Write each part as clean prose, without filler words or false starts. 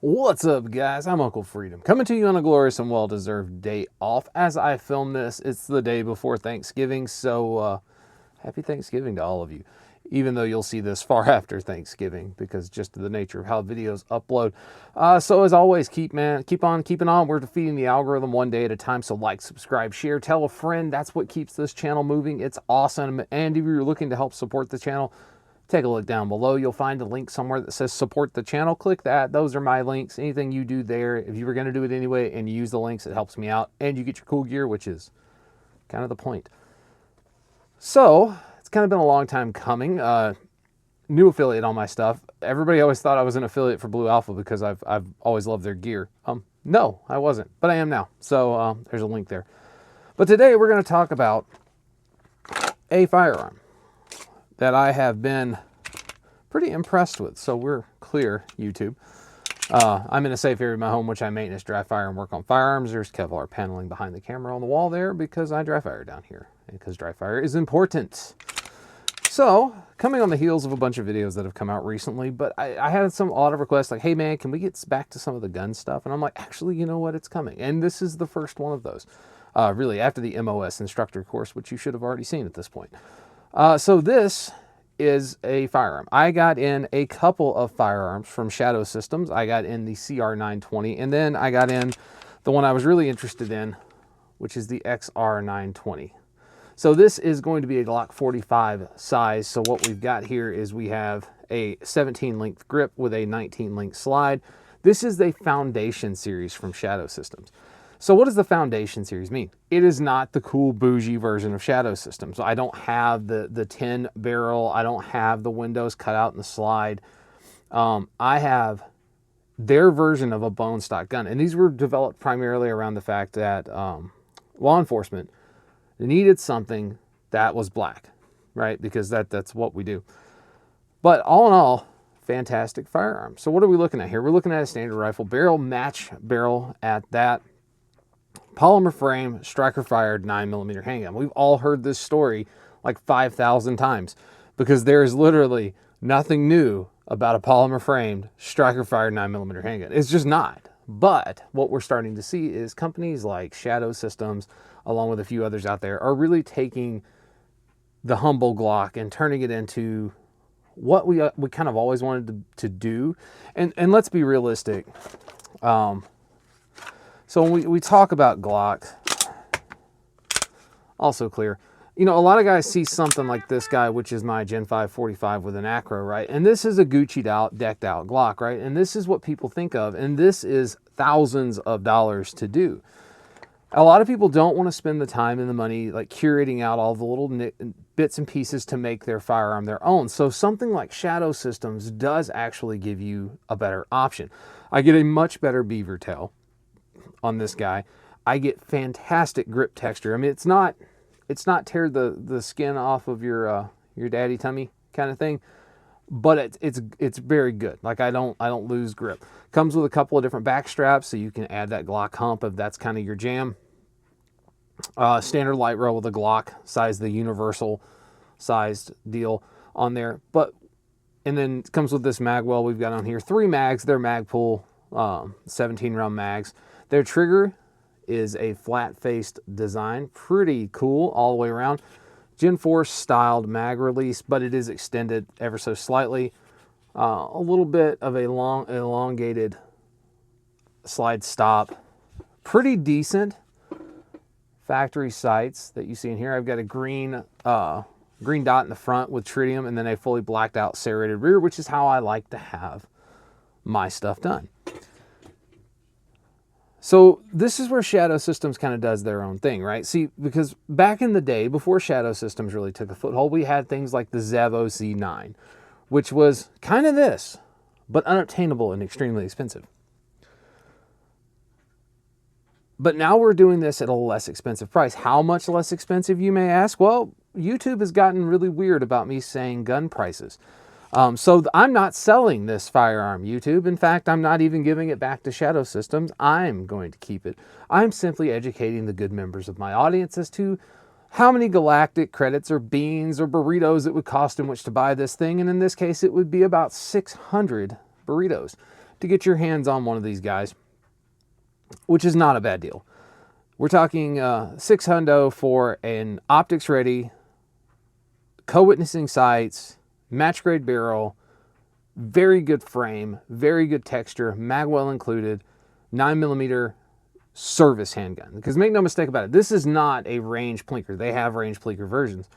What's up, guys? I'm Uncle Freedom, coming to you on a glorious and well-deserved day off. As I film this, it's the day before Thanksgiving, so happy Thanksgiving to all of you, even though you'll see this far after Thanksgiving, because just the nature of how videos upload. So as always, keep on keeping on. We're defeating the algorithm one day at a time, so like, subscribe, share, tell a friend. That's what keeps this channel moving. It's awesome, and if you're looking to help support the channel, take a look down below. You'll find a link somewhere that says support the channel. Click that. Those are my links. Anything you do there, if you were going to do it anyway and you use the links, it helps me out. And you get your cool gear, which is kind of the point. So it's kind of been a long time coming. New affiliate on my stuff. Everybody always thought I was an affiliate for Blue Alpha because I've always loved their gear. No, I wasn't, but I am now. So there's a link there. But today we're going to talk about a firearm that I have been pretty impressed with. So we're clear, YouTube. I'm in a safe area of my home, which I maintenance, dry fire, and work on firearms. There's Kevlar paneling behind the camera on the wall there because I dry fire down here, and because dry fire is important. So, coming on the heels of a bunch of videos that have come out recently, but I had some odd requests like, hey man, can we get back to some of the gun stuff? And I'm like, actually, you know what? It's coming. And this is the first one of those. Really, after the MOS instructor course, which you should have already seen at this point. So this is a firearm. I got in a couple of firearms from Shadow Systems. I got in the XR920, and then I got in the one I was really interested in, which is the XR920. So this is going to be a Glock 45 size. So what we've got here is we have a 17 length grip with a 19 length slide. This is the Foundation series from Shadow Systems. So what does the Foundation series mean? It is not the cool bougie version of Shadow Systems. I don't have the 10 barrel. I don't have the windows cut out in the slide. I have their version of a bone stock gun. And these were developed primarily around the fact that law enforcement needed something that was black, right? Because that's what we do. But all in all, fantastic firearm. So what are we looking at here? We're looking at a standard rifle barrel, match barrel at that. Polymer frame, striker fired 9mm handgun. We've all heard this story like 5,000 times because there is literally nothing new about a polymer framed striker fired 9mm handgun. It's just not. But what we're starting to see is companies like Shadow Systems, along with a few others out there, are really taking the humble Glock and turning it into what we kind of always wanted to do. And let's be realistic. So when we talk about Glock, also clear, you know, a lot of guys see something like this guy, which is my Gen 5 45 with an acro, right? And this is a Gucci'd out, decked out Glock, right? And this is what people think of, and this is thousands of dollars to do. A lot of people don't want to spend the time and the money like curating out all the little bits and pieces to make their firearm their own. So something like Shadow Systems does actually give you a better option. I get a much better beaver tail on this guy. I get fantastic grip texture. I mean, it's not tear the skin off of your daddy tummy kind of thing, but it's very good. Like I don't lose grip. Comes with a couple of different back straps, so you can add that Glock hump if that's kind of your jam. Standard light rail with a Glock size, the universal sized deal on there. And then it comes with this mag well we've got on here. 3 mags. They're Magpul 17 round mags. Their trigger is a flat-faced design. Pretty cool all the way around. Gen 4 styled mag release, but it is extended ever so slightly. A little bit of a long, elongated slide stop. Pretty decent factory sights that you see in here. I've got a green dot in the front with tritium, and then a fully blacked out serrated rear, which is how I like to have my stuff done. So this is where Shadow Systems kind of does their own thing, right? See, because back in the day, before Shadow Systems really took a foothold, we had things like the Zev OC9, which was kind of this, but unobtainable and extremely expensive. But now we're doing this at a less expensive price. How much less expensive, you may ask? Well, YouTube has gotten really weird about me saying gun prices. So I'm not selling this firearm, YouTube. In fact, I'm not even giving it back to Shadow Systems. I'm going to keep it. I'm simply educating the good members of my audience as to how many galactic credits or beans or burritos it would cost in which to buy this thing. And in this case, it would be about 600 burritos. to get your hands on one of these guys, which is not a bad deal. We're talking $600 for an optics ready, co-witnessing sights, match grade barrel, very good frame, very good texture, magwell included, 9mm service handgun. Because make no mistake about it, this is not a range plinker. They have range plinker versions.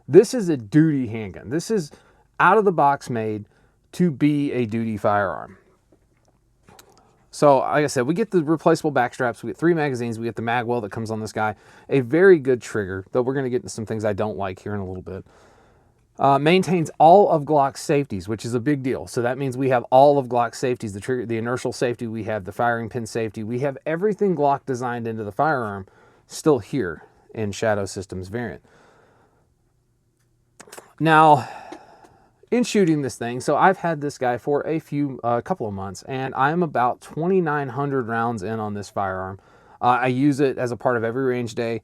This is a duty handgun. This is out of the box made to be a duty firearm. So, like I said, we get the replaceable back straps, we get 3 magazines, we get the magwell that comes on this guy, a very good trigger, though we're going to get into some things I don't like here in a little bit. Maintains all of Glock's safeties, which is a big deal. So that means we have all of Glock's safeties, the trigger, the inertial safety, we have the firing pin safety, we have everything Glock designed into the firearm still here in Shadow Systems variant. Now, in shooting this thing, so I've had this guy for a couple of months, and I'm about 2,900 rounds in on this firearm. I use it as a part of every range day,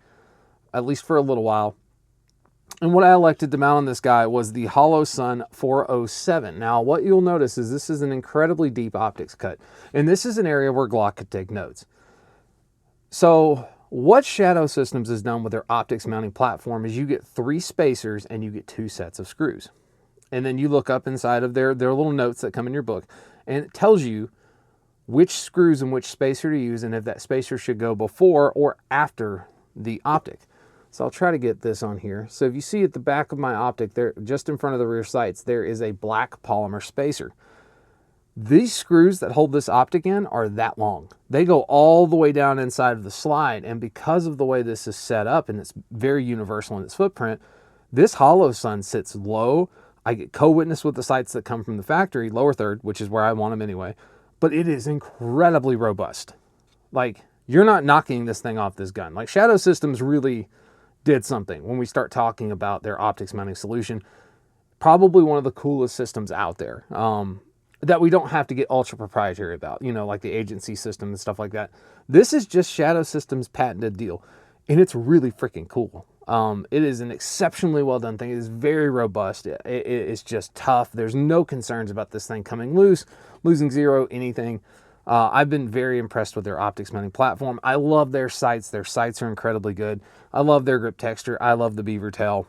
at least for a little while. And what I elected to mount on this guy was the Hollow Sun 407. Now, what you'll notice is this is an incredibly deep optics cut, and this is an area where Glock could take notes. So what Shadow Systems has done with their optics mounting platform is you get 3 spacers and you get 2 sets of screws. And then you look up inside of their little notes that come in your book, and it tells you which screws and which spacer to use and if that spacer should go before or after the optic. So I'll try to get this on here. So if you see at the back of my optic there, just in front of the rear sights, there is a black polymer spacer. These screws that hold this optic in are that long. They go all the way down inside of the slide, and because of the way this is set up and it's very universal in its footprint, this Hollow Sun sits low. I get co-witness with the sights that come from the factory, lower third, which is where I want them anyway, but it is incredibly robust. Like, you're not knocking this thing off this gun. Like, Shadow Systems really did something when we start talking about their optics mounting solution. Probably one of the coolest systems out there that we don't have to get ultra proprietary about, you know, like the agency system and stuff like that. This is just Shadow Systems' patented deal, and it's really freaking cool. It is an exceptionally well done thing. It is very robust. It's just tough. There's no concerns about this thing coming loose, losing zero, anything. I've been very impressed with their optics mounting platform. I love their sights. Their sights are incredibly good. I love their grip texture. I love the beaver tail.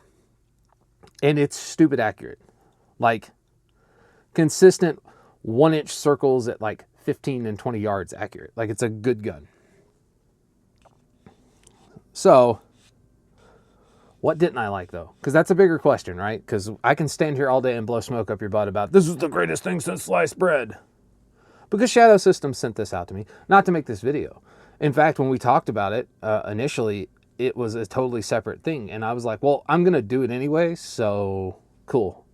And it's stupid accurate. Like, consistent 1-inch circles at like 15 and 20 yards accurate. Like, it's a good gun. So, what didn't I like, though? Because that's a bigger question, right? Because I can stand here all day and blow smoke up your butt about, this is the greatest thing since sliced bread. Because Shadow Systems sent this out to me, not to make this video. In fact, when we talked about it initially, it was a totally separate thing. And I was like, well, I'm going to do it anyway, so cool.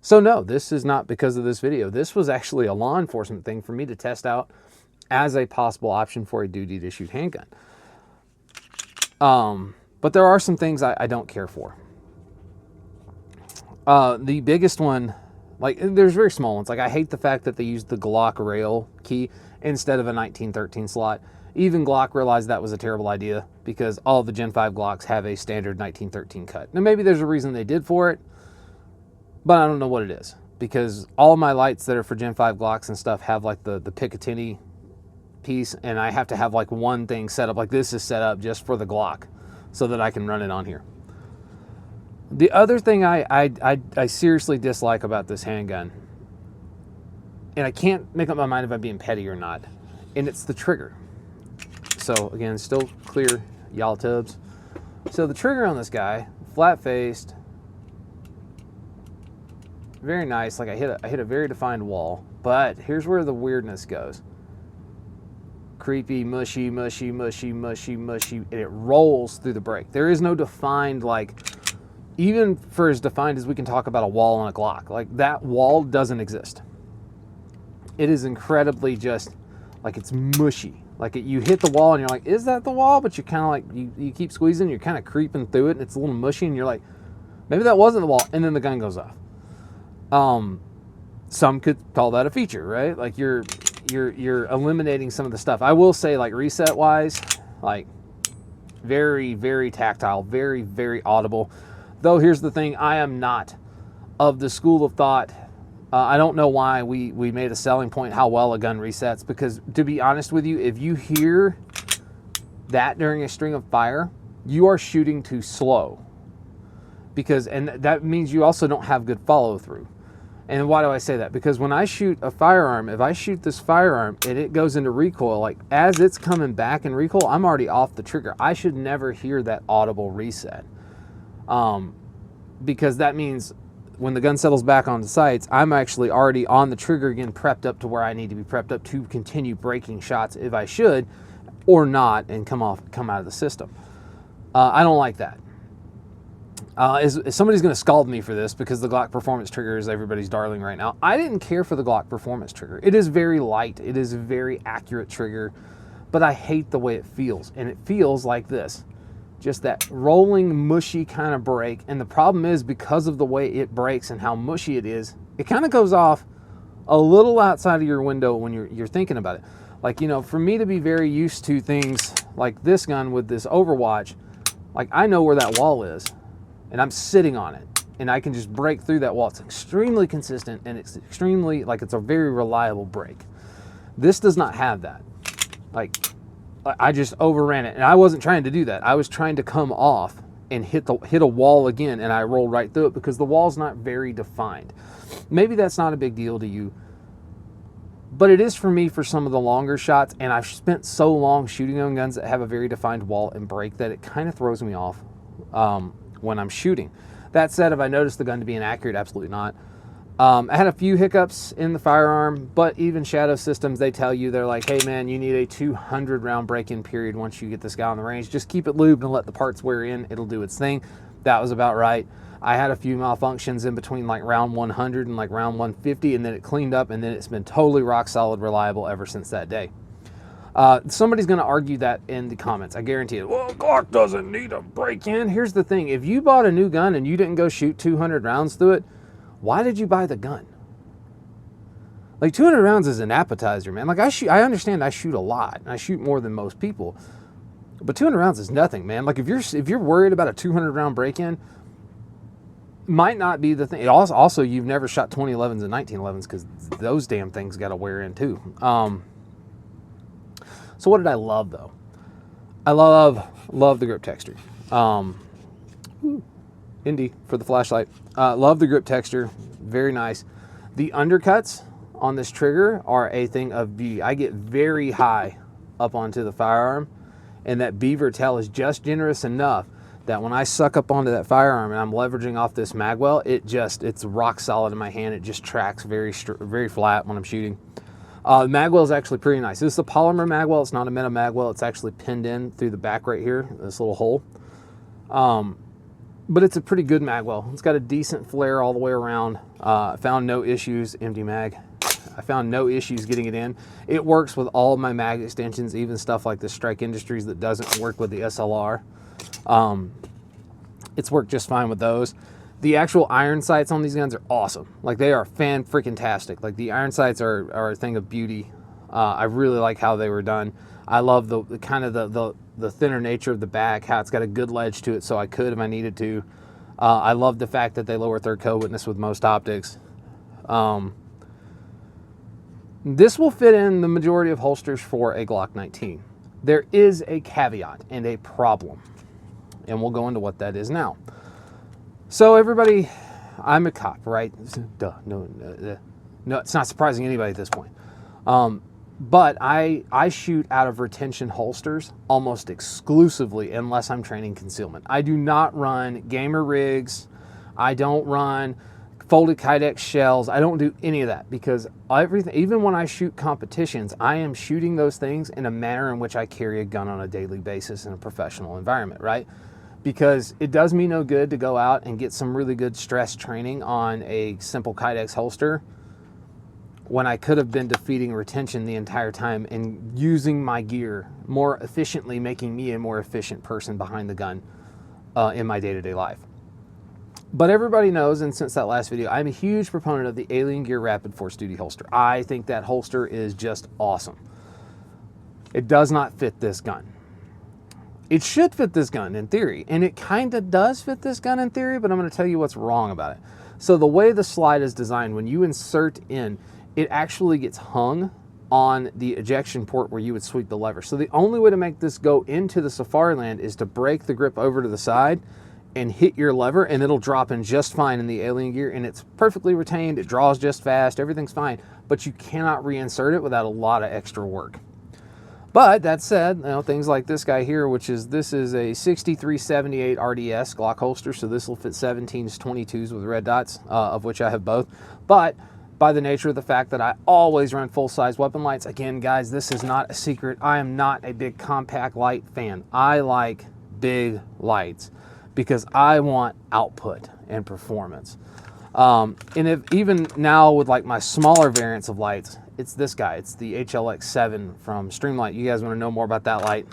So no, this is not because of this video. This was actually a law enforcement thing for me to test out as a possible option for a duty to shoot handgun. But there are some things I don't care for. The biggest one, like, there's very small ones. Like, I hate the fact that they used the Glock rail key instead of a 1913 slot. Even Glock realized that was a terrible idea because all the Gen 5 Glocks have a standard 1913 cut. Now, maybe there's a reason they did for it, but I don't know what it is. Because all my lights that are for Gen 5 Glocks and stuff have, like, the Picatinny piece, and I have to have, like, one thing set up. Like, this is set up just for the Glock so that I can run it on here. The other thing I seriously dislike about this handgun, and I can't make up my mind if I'm being petty or not, and it's the trigger. So again, still clear, y'all tubs. So the trigger on this guy, flat-faced, very nice. Like, I hit a very defined wall, but here's where the weirdness goes. Creepy, mushy, mushy, mushy, mushy, mushy, and it rolls through the break. There is no defined, like, even for as defined as we can talk about a wall on a Glock, like, that wall doesn't exist. It is incredibly just, like, it's mushy. Like, you hit the wall and you're like, is that the wall? But you're kind of like, you keep squeezing, you're kind of creeping through it, and it's a little mushy, and you're like, maybe that wasn't the wall, and then the gun goes off. Some could call that a feature, right? Like, you're eliminating some of the stuff. I will say, like, reset wise, like, very, very tactile, very, very audible. Though here's the thing, I am not of the school of thought I don't know why we made a selling point how well a gun resets, because to be honest with you, if you hear that during a string of fire, you are shooting too slow. And that means you also don't have good follow through. And why do I say that? Because when I shoot a firearm, if I shoot this firearm and it goes into recoil, like as it's coming back in recoil, I'm already off the trigger. I should never hear that audible reset. Because that means when the gun settles back on the sights, I'm actually already on the trigger again, prepped up to where I need to be prepped up to continue breaking shots if I should, or not, and come out of the system. I don't like that. Somebody's going to scald me for this because the Glock Performance trigger is everybody's darling right now. I didn't care for the Glock Performance trigger. It is very light. It is a very accurate trigger, but I hate the way it feels. And it feels like this, just that rolling, mushy kind of break. And the problem is, because of the way it breaks and how mushy it is, it kind of goes off a little outside of your window when you're thinking about it. Like, you know, for me to be very used to things like this gun with this Overwatch, like I know where that wall is. And I'm sitting on it, and I can just break through that wall. It's extremely consistent, and it's extremely, like, it's a very reliable break. This does not have that. Like, I just overran it, and I wasn't trying to do that. I was trying to come off and hit a wall again, and I rolled right through it because the wall's not very defined. Maybe that's not a big deal to you, but it is for me for some of the longer shots, and I've spent so long shooting on guns that have a very defined wall and break that it kind of throws me off. When I'm shooting. That said, have I noticed the gun to be inaccurate? Absolutely not. I had a few hiccups in the firearm, but even Shadow Systems, they tell you, they're like, hey man, you need a 200 round break-in period once you get this guy on the range. Just keep it lubed and let the parts wear in. It'll do its thing. That was about right. I had a few malfunctions in between like round 100 and like round 150, and then it cleaned up, and then it's been totally rock solid reliable ever since that day. Somebody's going to argue that in the comments. I guarantee it. Well, Glock doesn't need a break-in. Here's the thing. If you bought a new gun and you didn't go shoot 200 rounds through it, why did you buy the gun? Like 200 rounds is an appetizer, man. Like I understand I shoot a lot. I shoot more than most people. But 200 rounds is nothing, man. Like if you're worried about a 200 round break-in, might not be the thing. Also, you've never shot 2011s and 1911s because those damn things got to wear in too. So what did I love though? I love the grip texture. Indy for the flashlight. Love the grip texture. Very nice. The undercuts on this trigger are a thing of beauty. I get very high up onto the firearm, and that beaver tail is just generous enough that when I suck up onto that firearm and I'm leveraging off this magwell, it's rock solid in my hand. It just tracks very flat when I'm shooting. The magwell is actually pretty nice. This is a polymer magwell. It's not a meta magwell. It's actually pinned in through the back right here, this little hole. But it's a pretty good magwell. It's got a decent flare all the way around. I found no issues, empty mag. I found no issues getting it in. It works with all of my mag extensions, even stuff like the Strike Industries that doesn't work with the SLR. It's worked just fine with those. The actual iron sights on these guns are awesome. Like they are fan-freaking-tastic. Like the iron sights are a thing of beauty. I really like how they were done. I love the kind of the thinner nature of the back, how it's got a good ledge to it, so I could if I needed to. I love the fact that they lower third co-witness with most optics. This will fit in the majority of holsters for a Glock 19. There is a caveat and a problem, and we'll go into what that is now. So everybody, I'm a cop, right? Duh, no, it's not surprising anybody at this point. But I shoot out of retention holsters almost exclusively unless I'm training concealment. I do not run gamer rigs. I don't run folded Kydex shells. I don't do any of that because everything, even when I shoot competitions, I am shooting those things in a manner in which I carry a gun on a daily basis in a professional environment, right? Because it does me no good to go out and get some really good stress training on a simple Kydex holster when I could have been defeating retention the entire time and using my gear more efficiently, making me a more efficient person behind the gun in my day-to-day life. But everybody knows, and since that last video, I'm a huge proponent of the Alien Gear Rapid Force Duty holster. I think that holster is just awesome. It does not fit this gun. It should fit this gun in theory, and it kind of does fit this gun in theory, but I'm going to tell you what's wrong about it. So the way the slide is designed, when you insert in, it actually gets hung on the ejection port where you would sweep the lever. So the only way to make this go into the Safariland is to break the grip over to the side and hit your lever, and it'll drop in just fine in the alien gear, and it's perfectly retained, it draws just fast, everything's fine, but you cannot reinsert it without a lot of extra work. But that said, you know, things like this guy here, this is a 6378 RDS Glock holster, so this will fit 17s, 22s with red dots, of which I have both. But by the nature of the fact that I always run full-size weapon lights, again, guys, this is not a secret. I am not a big compact light fan. I like big lights because I want output and performance. And if even now with like my smaller variants of lights, it's this guy. It's the HLX7 from Streamlight. You guys want to know more about that light?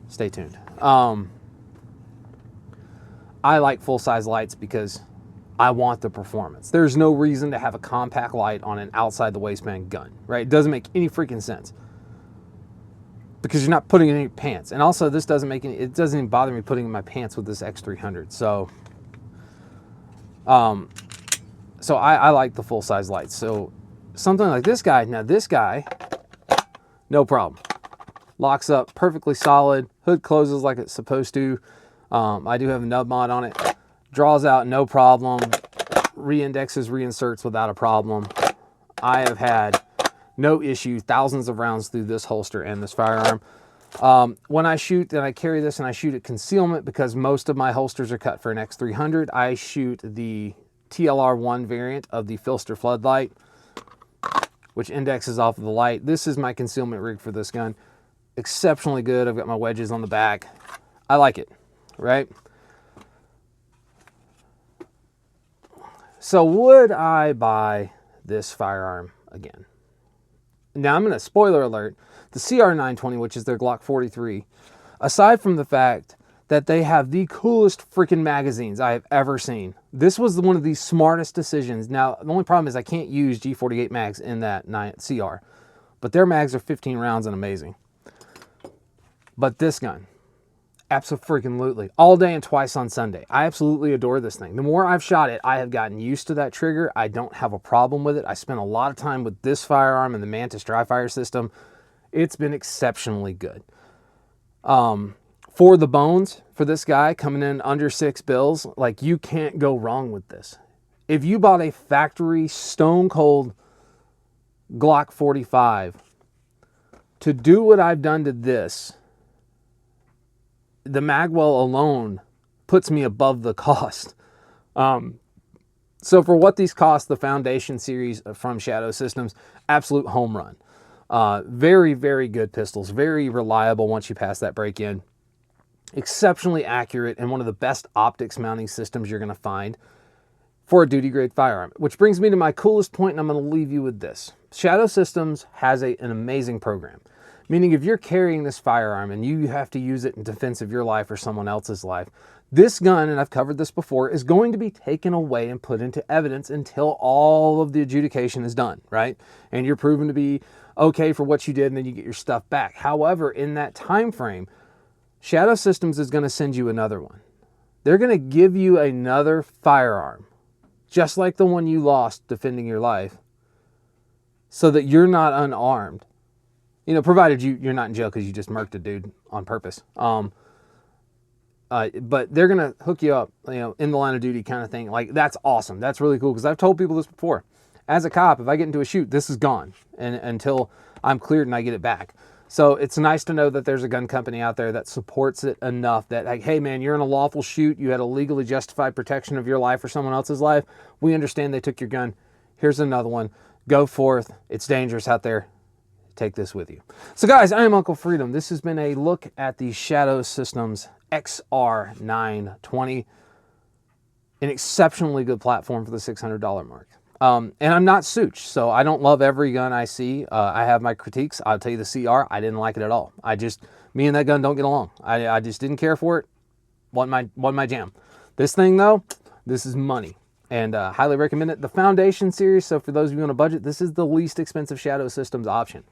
Stay tuned. I like full-size lights because I want the performance. There's no reason to have a compact light on an outside the waistband gun, right? It doesn't make any freaking sense because you're not putting it in your pants. And also this doesn't make it doesn't even bother me putting in my pants with this X300. So, I like the full-size lights. So something like this guy, now this guy, no problem. Locks up perfectly solid. Hood closes like it's supposed to. I do have a nub mod on it. Draws out no problem. Reindexes, reinserts without a problem. I have had no issue, thousands of rounds through this holster and this firearm. When I shoot, and I carry this and I shoot at concealment because most of my holsters are cut for an X300, I shoot the TLR1 variant of the Filster floodlight, which indexes off of the light. This is my concealment rig for this gun. Exceptionally good. I've got my wedges on the back. I like it, right? So would I buy this firearm again? Now I'm going to spoiler alert, the XR920, which is their Glock 43, aside from the fact that they have the coolest freaking magazines I have ever seen. This was one of the smartest decisions. Now, the only problem is I can't use G48 mags in that CR, but their mags are 15 rounds and amazing. But this gun, absolutely, all day and twice on Sunday. I absolutely adore this thing. The more I've shot it, I have gotten used to that trigger. I don't have a problem with it. I spent a lot of time with this firearm and the Mantis dry fire system. It's been exceptionally good. For the bones, for this guy coming in under $6 bills, like, you can't go wrong with this. If you bought a factory stone cold Glock 45 to do what I've done to this, the magwell alone puts me above the cost. So for what these cost, the Foundation series from Shadow Systems, absolute home run. Very, very good pistols, very reliable once you pass that break-in. Exceptionally accurate and one of the best optics mounting systems you're going to find for a duty grade firearm. Which brings me to my coolest point, and I'm going to leave you with this. Shadow Systems has an amazing program. Meaning if you're carrying this firearm and you have to use it in defense of your life or someone else's life, this gun, and I've covered this before, is going to be taken away and put into evidence until all of the adjudication is done, right? And you're proven to be okay for what you did, and then you get your stuff back. However, in that time frame, Shadow Systems is going to send you another one. They're going to give you another firearm, just like the one you lost defending your life, so that you're not unarmed. You know, provided you're not in jail because you just murked a dude on purpose. But they're going to hook you up, you know, in the line of duty kind of thing. Like, that's awesome. That's really cool because I've told people this before. As a cop, if I get into a shoot, this is gone until I'm cleared and I get it back. So it's nice to know that there's a gun company out there that supports it enough that, like, hey, man, you're in a lawful shoot. You had a legally justified protection of your life or someone else's life. We understand they took your gun. Here's another one. Go forth. It's dangerous out there. Take this with you. So guys, I am Uncle Freedom. This has been a look at the Shadow Systems XR920, an exceptionally good platform for the $600 mark. And I'm not Such, so I don't love every gun I see. I have my critiques. I'll tell you the CR, I didn't like it at all. Me and that gun don't get along. I just didn't care for it. Wasn't my jam. This thing though, this is money. And highly recommend it. The Foundation series, so for those of you on a budget, this is the least expensive Shadow Systems option.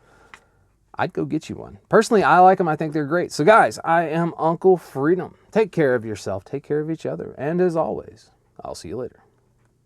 I'd go get you one. Personally, I like them. I think they're great. So guys, I am Uncle Freedom. Take care of yourself. Take care of each other. And as always, I'll see you later.